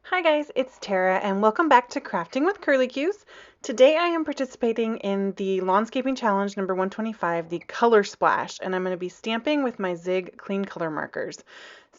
Hi guys, it's Tara and welcome back to Crafting with Curly Cues. Today I am participating in the Lawnscaping Challenge number 125, the Color Splash, and I'm going to be stamping with my Zig Clean Color Markers.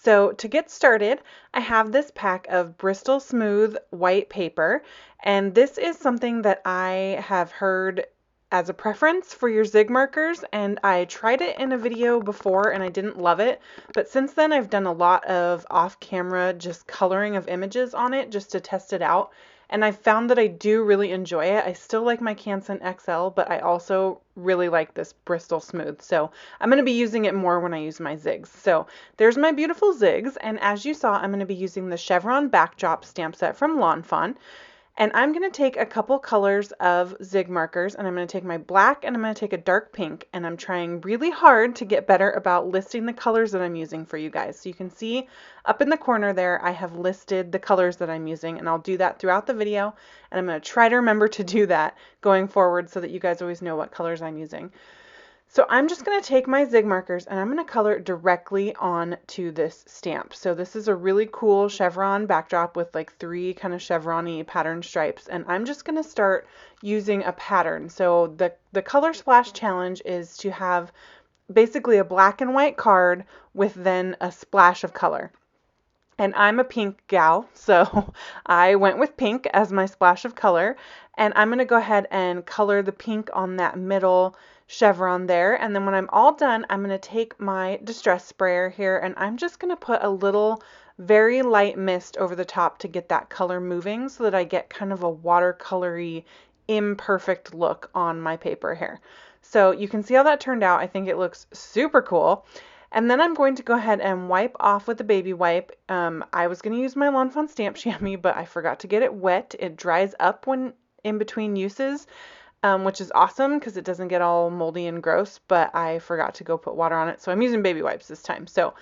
So to get started, I have this pack of Bristol Smooth white paper, and this is something that I have heard as a preference for your Zig markers, and I tried it in a video before and I didn't love it, but since then I've done a lot of off-camera just coloring of images on it just to test it out, and I've found that I do really enjoy it. I still like my Canson XL, but I also really like this Bristol Smooth, so I'm going to be using it more when I use my Zigs. So there's my beautiful Zigs, and as you saw, I'm going to be using the Chevron Backdrop stamp set from Lawn Fawn. And I'm going to take a couple colors of Zig markers, and I'm going to take my black and I'm going to take a dark pink, and I'm trying really hard to get better about listing the colors that I'm using for you guys. So you can see up in the corner there, I have listed the colors that I'm using, and I'll do that throughout the video, and I'm going to try to remember to do that going forward so that you guys always know what colors I'm using. So I'm just going to take my Zig markers and I'm going to color directly onto this stamp. So this is a really cool chevron backdrop with like three kind of chevron-y pattern stripes, and I'm just going to start using a pattern. So the Color Splash Challenge is to have basically a black and white card with then a splash of color. And I'm a pink gal, so I went with pink as my splash of color. And I'm going to go ahead and color the pink on that middle chevron there. And then when I'm all done, I'm going to take my distress sprayer here and I'm just going to put a little very light mist over the top to get that color moving so that I get kind of a watercolory imperfect look on my paper here. So you can see how that turned out. I think it looks super cool. And then I'm going to go ahead and wipe off with a baby wipe. I was going to use my Lawn Fawn stamp chamois, but I forgot to get it wet. It dries up when in between uses, which is awesome because it doesn't get all moldy and gross, but I forgot to go put water on it. So I'm using baby wipes this time. So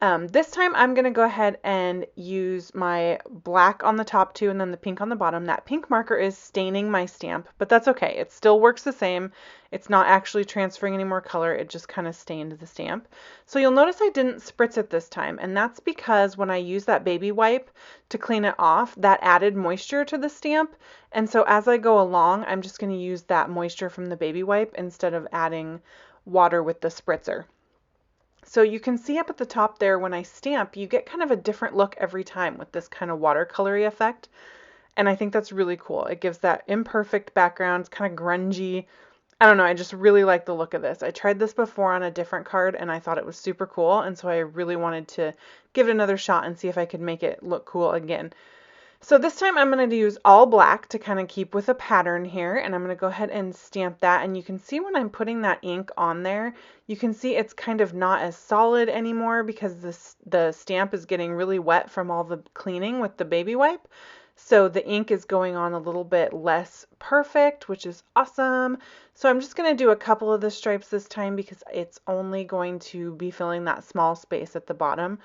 this time I'm going to go ahead and use my black on the top too and then the pink on the bottom. That pink marker is staining my stamp, but that's okay. It still works the same. It's not actually transferring any more color. It just kind of stained the stamp. So you'll notice I didn't spritz it this time, and that's because when I use that baby wipe to clean it off, that added moisture to the stamp. And so as I go along, I'm just going to use that moisture from the baby wipe instead of adding water with the spritzer. So you can see up at the top there when I stamp, you get kind of a different look every time with this kind of watercolory effect. And I think that's really cool. It gives that imperfect background, it's kind of grungy. I don't know, I just really like the look of this. I tried this before on a different card and I thought it was super cool, and so I really wanted to give it another shot and see if I could make it look cool again. So this time I'm going to use all black to kind of keep with a pattern here, and I'm going to go ahead and stamp that. And you can see when I'm putting that ink on there, you can see it's kind of not as solid anymore because the stamp is getting really wet from all the cleaning with the baby wipe. So the ink is going on a little bit less perfect, which is awesome. So I'm just going to do a couple of the stripes this time because it's only going to be filling that small space at the bottom,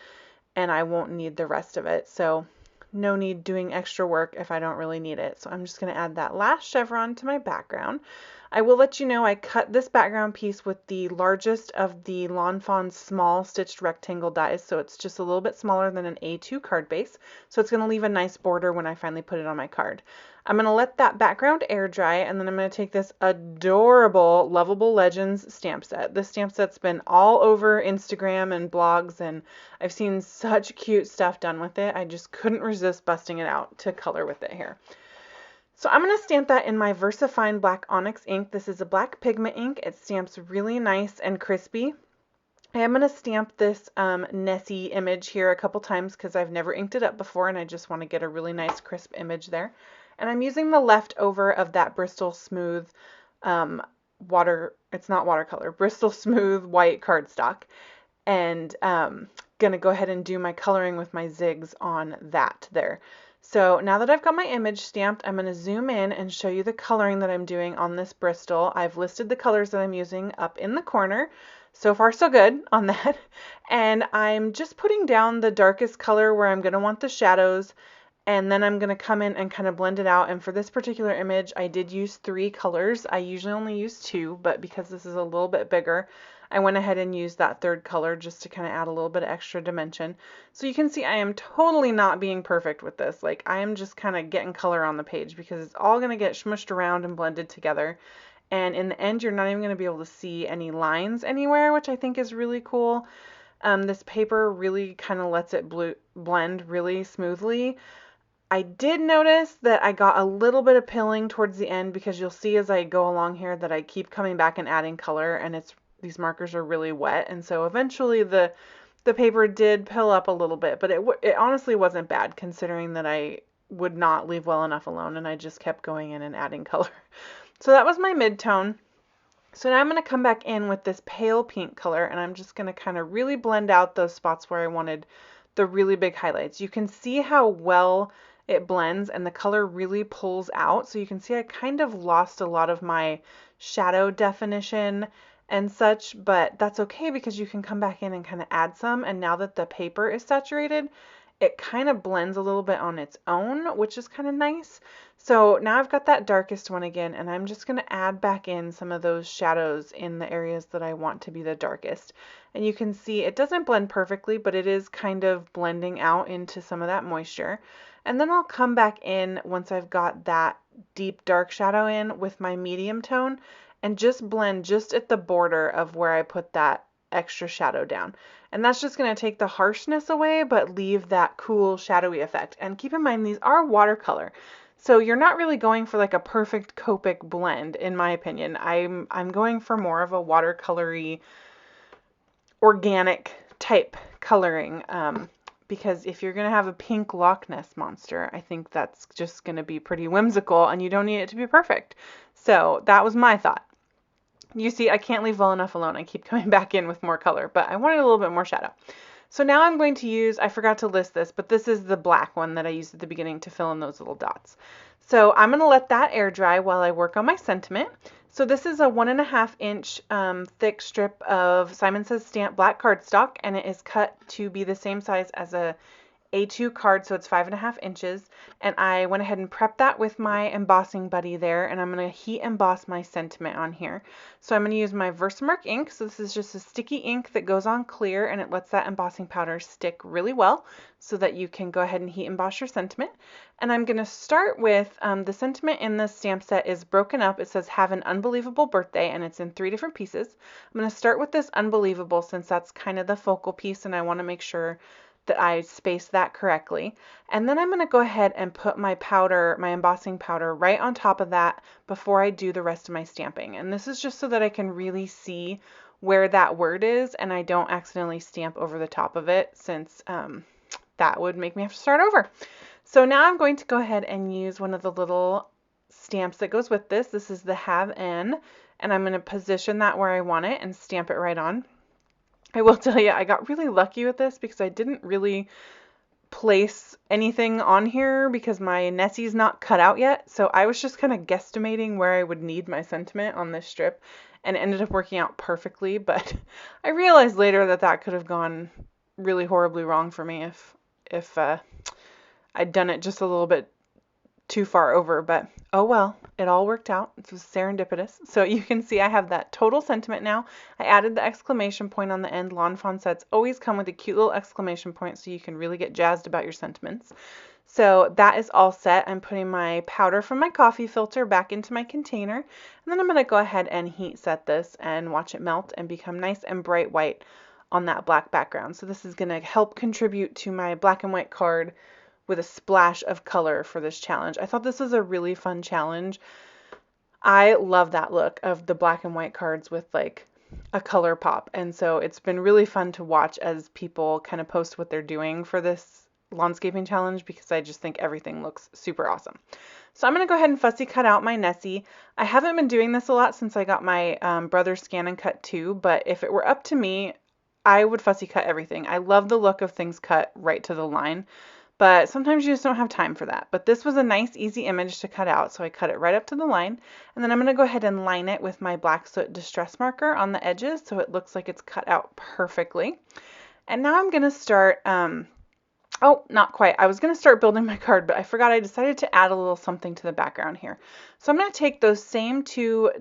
and I won't need the rest of it. So no need doing extra work if I don't really need it. So I'm just going to add that last chevron to my background. I will let you know I cut this background piece with the largest of the Lawn Fawn small stitched rectangle dies, so it's just a little bit smaller than an A2 card base, so it's going to leave a nice border when I finally put it on my card. I'm going to let that background air dry, and then I'm going to take this adorable Lovable Legends stamp set. This stamp set's been all over Instagram and blogs, and I've seen such cute stuff done with it. I just couldn't resist busting it out to color with it here. So I'm going to stamp that in my VersaFine Black Onyx ink. This is a black pigment ink. It stamps really nice and crispy. I am going to stamp this Nessie image here a couple times because I've never inked it up before and I just want to get a really nice crisp image there. And I'm using the leftover of that Bristol Smooth it's not watercolor, Bristol Smooth white cardstock. And going to go ahead and do my coloring with my Zigs on that there. So now that I've got my image stamped, I'm going to zoom in and show you the coloring that I'm doing on this Bristol. I've listed the colors that I'm using up in the corner. So far so good on that. And I'm just putting down the darkest color where I'm going to want the shadows, and then I'm going to come in and kind of blend it out. And for this particular image, I did use 3 colors. I usually only use 2, but because this is a little bit bigger, I went ahead and used that third color just to kind of add a little bit of extra dimension. So you can see I am totally not being perfect with this. Like, I am just kind of getting color on the page because it's all going to get smushed around and blended together. And in the end, you're not even going to be able to see any lines anywhere, which I think is really cool. This paper really kind of lets it blend really smoothly. I did notice that I got a little bit of pilling towards the end because you'll see as I go along here that I keep coming back and adding color, and these markers are really wet, and so eventually the paper did pill up a little bit, but it honestly wasn't bad considering that I would not leave well enough alone and I just kept going in and adding color. So that was my mid-tone. So now I'm going to come back in with this pale pink color, and I'm just going to kind of really blend out those spots where I wanted the really big highlights. You can see how well it blends and the color really pulls out. So you can see I kind of lost a lot of my shadow definition and such, but that's okay because you can come back in and kind of add some. And now that the paper is saturated, it kind of blends a little bit on its own, which is kind of nice. So now I've got that darkest one again, and I'm just going to add back in some of those shadows in the areas that I want to be the darkest. And you can see it doesn't blend perfectly, but it is kind of blending out into some of that moisture. And then I'll come back in once I've got that deep dark shadow in with my medium tone and just blend just at the border of where I put that extra shadow down. And that's just going to take the harshness away, but leave that cool shadowy effect. And keep in mind, these are watercolor. So you're not really going for like a perfect Copic blend, in my opinion. I'm going for more of a watercolory, organic type coloring. Because if you're going to have a pink Loch Ness monster, I think that's just going to be pretty whimsical and you don't need it to be perfect. So that was my thought. You see, I can't leave well enough alone. I keep coming back in with more color, but I wanted a little bit more shadow. So now I'm going to use, I forgot to list this, but this is the black one that I used at the beginning to fill in those little dots. So I'm going to let that air dry while I work on my sentiment. So this is a 1.5 inch thick strip of Simon Says Stamp black cardstock, and it is cut to be the same size as a A2 card, so it's 5.5 inches. And I went ahead and prepped that with my embossing buddy there, and I'm going to heat emboss my sentiment on here. So I'm going to use my Versamark ink. So this is just a sticky ink that goes on clear, and it lets that embossing powder stick really well so that you can go ahead and heat emboss your sentiment. And I'm going to start with the sentiment in the stamp set is broken up. It says "Have an Unbelievable Birthday," and it's in 3 different pieces. I'm going to start with this unbelievable since that's kind of the focal piece, and I want to make sure that I space that correctly. And then I'm going to go ahead and put my powder, my embossing powder, right on top of that before I do the rest of my stamping. And this is just so that I can really see where that word is and I don't accidentally stamp over the top of it, since that would make me have to start over. So now I'm going to go ahead and use one of the little stamps that goes with this. This is the Have N, and I'm going to position that where I want it and stamp it right on. I will tell you, I got really lucky with this because I didn't really place anything on here because my Nessie's not cut out yet. So I was just kind of guesstimating where I would need my sentiment on this strip, and it ended up working out perfectly. But I realized later that that could have gone really horribly wrong for me if I'd done it just a little bit too far over, but oh well, it all worked out. It was serendipitous. So you can see I have that total sentiment now. I added the exclamation point on the end. Lawn Fawn sets always come with a cute little exclamation point so you can really get jazzed about your sentiments. So that is all set. I'm putting my powder from my coffee filter back into my container, and then I'm going to go ahead and heat set this and watch it melt and become nice and bright white on that black background. So this is going to help contribute to my black and white card with a splash of color for this challenge. I thought this was a really fun challenge. I love that look of the black and white cards with like a color pop. And so it's been really fun to watch as people kind of post what they're doing for this Lawnscaping challenge, because I just think everything looks super awesome. So I'm going to go ahead and fussy cut out my Nessie. I haven't been doing this a lot since I got my brother Scan and Cut 2, but if it were up to me, I would fussy cut everything. I love the look of things cut right to the line. But sometimes you just don't have time for that. But this was a nice, easy image to cut out, so I cut it right up to the line. And then I'm going to go ahead and line it with my Black Soot Distress Marker on the edges so it looks like it's cut out perfectly. And now I'm going to start, oh, not quite. I was going to start building my card, but I forgot I decided to add a little something to the background here. So I'm going to take those same two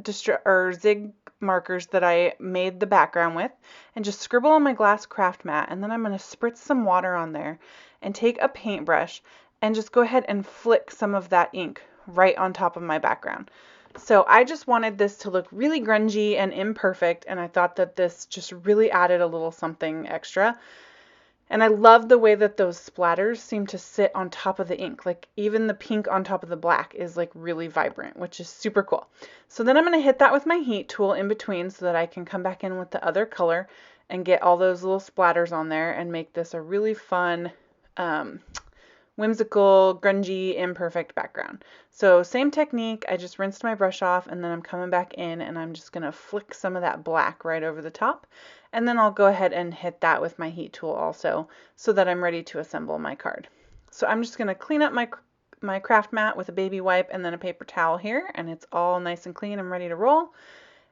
Zig markers that I made the background with and just scribble on my glass craft mat, and then I'm going to spritz some water on there and take a paintbrush and just go ahead and flick some of that ink right on top of my background. So I just wanted this to look really grungy and imperfect, and I thought that this just really added a little something extra. And I love the way that those splatters seem to sit on top of the ink. Like even the pink on top of the black is like really vibrant, which is super cool. So then I'm going to hit that with my heat tool in between so that I can come back in with the other color and get all those little splatters on there and make this a really fun, whimsical, grungy, imperfect background. So same technique, I just rinsed my brush off and then I'm coming back in and I'm just going to flick some of that black right over the top. And then I'll go ahead and hit that with my heat tool also so that I'm ready to assemble my card. So I'm just going to clean up my craft mat with a baby wipe and then a paper towel here, and it's all nice and clean and ready to roll.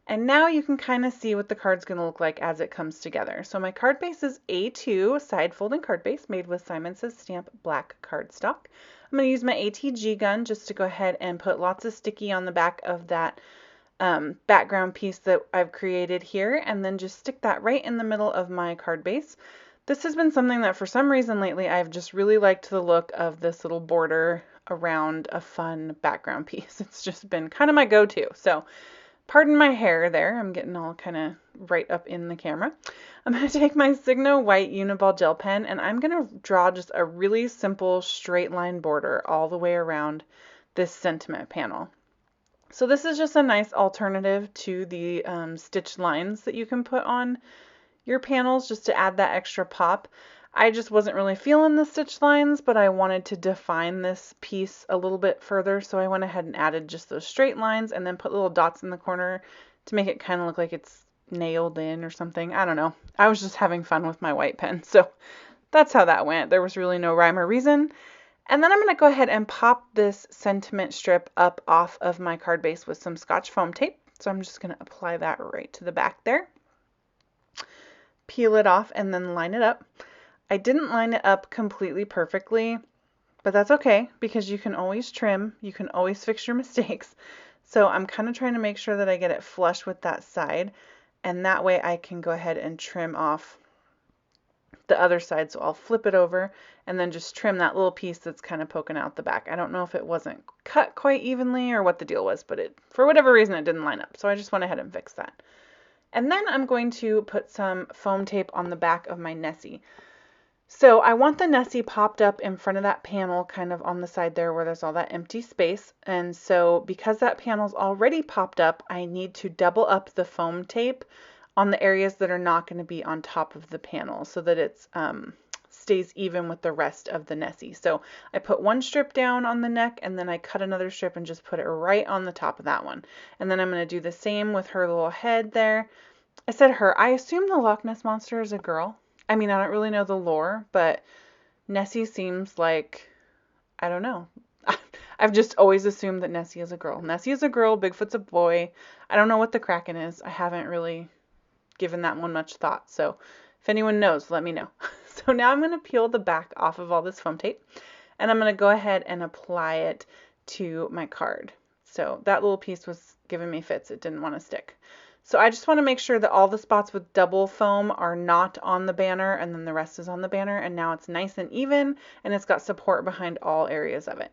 And now you can kind of see what the card's going to look like as it comes together. So my card base is A2 side folding card base made with Simon Says Stamp black cardstock. I'm going to use my ATG gun just to go ahead and put lots of sticky on the back of that background piece that I've created here, and then just stick that right in the middle of my card base. This has been something that for some reason lately I've just really liked the look of this little border around a fun background piece. It's just been kind of my go-to. So pardon my hair there, I'm getting all kind of right up in the camera. I'm going to take my Signo white Uniball gel pen and I'm going to draw just a really simple straight line border all the way around this sentiment panel. So this is just a nice alternative to the stitched lines that you can put on your panels just to add that extra pop. I just wasn't really feeling the stitched lines, but I wanted to define this piece a little bit further, so I went ahead and added just those straight lines and then put little dots in the corner to make it kind of look like it's nailed in or something. I don't know. I was just having fun with my white pen, so that's how that went. There was really no rhyme or reason. And then I'm going to go ahead and pop this sentiment strip up off of my card base with some Scotch foam tape. So I'm just going to apply that right to the back there. Peel it off and then line it up. I didn't line it up completely perfectly, but that's okay because you can always trim. You can always fix your mistakes. So I'm kind of trying to make sure that I get it flush with that side, and that way I can go ahead and trim off the other side. So I'll flip it over and then just trim that little piece that's kind of poking out the back. I don't know if it wasn't cut quite evenly or what the deal was, but for whatever reason it didn't line up. So I just went ahead and fixed that. And then I'm going to put some foam tape on the back of my Nessie. So I want the Nessie popped up in front of that panel, kind of on the side there where there's all that empty space. And so because that panel's already popped up, I need to double up the foam tape on the areas that are not going to be on top of the panel so that it stays even with the rest of the Nessie. So I put one strip down on the neck and then I cut another strip and just put it right on the top of that one. And then I'm going to do the same with her little head there. I said her. I assume the Loch Ness Monster is a girl. I mean, I don't really know the lore, but Nessie seems like, I don't know. I've just always assumed that Nessie is a girl. Nessie is a girl, Bigfoot's a boy. I don't know what the Kraken is. I haven't really given that one much thought. So if anyone knows, let me know. So now I'm going to peel the back off of all this foam tape and I'm going to go ahead and apply it to my card. So that little piece was giving me fits. It didn't want to stick. So I just want to make sure that all the spots with double foam are not on the banner and then the rest is on the banner, and now it's nice and even and it's got support behind all areas of it.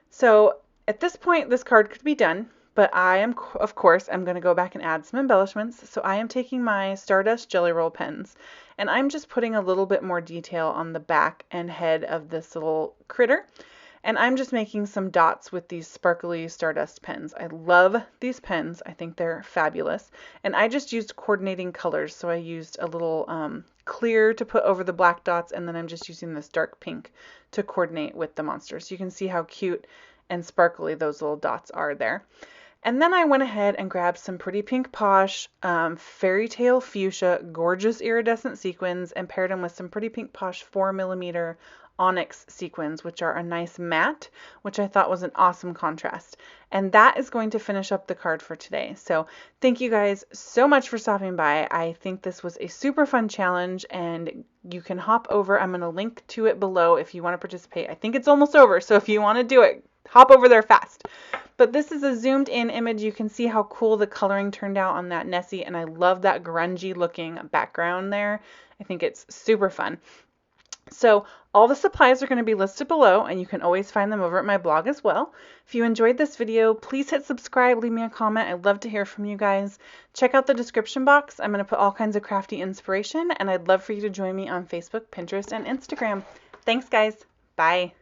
So at this point this card could be done, but I am, of course, I'm going to go back and add some embellishments. So I am taking my Stardust Jelly Roll pens and I'm just putting a little bit more detail on the back and head of this little critter. And I'm just making some dots with these sparkly Stardust pens. I love these pens. I think they're fabulous. And I just used coordinating colors. So I used a little clear to put over the black dots, and then I'm just using this dark pink to coordinate with the monsters. You can see how cute and sparkly those little dots are there. And then I went ahead and grabbed some Pretty Pink Posh Fairy Tale Fuchsia gorgeous iridescent sequins and paired them with some Pretty Pink Posh 4mm onyx sequins, which are a nice matte, which I thought was an awesome contrast. And that is going to finish up the card for today. So thank you guys so much for stopping by. I think this was a super fun challenge and you can hop over. I'm going to link to it below if you want to participate. I think it's almost over, so if you want to do it, hop over there fast. But this is a zoomed in image. You can see how cool the coloring turned out on that Nessie, and I love that grungy looking background there. I think it's super fun. So all the supplies are going to be listed below, and you can always find them over at my blog as well. If you enjoyed this video, please hit subscribe, leave me a comment. I'd love to hear from you guys. Check out the description box. I'm going to put all kinds of crafty inspiration, and I'd love for you to join me on Facebook, Pinterest, and Instagram. Thanks, guys. Bye.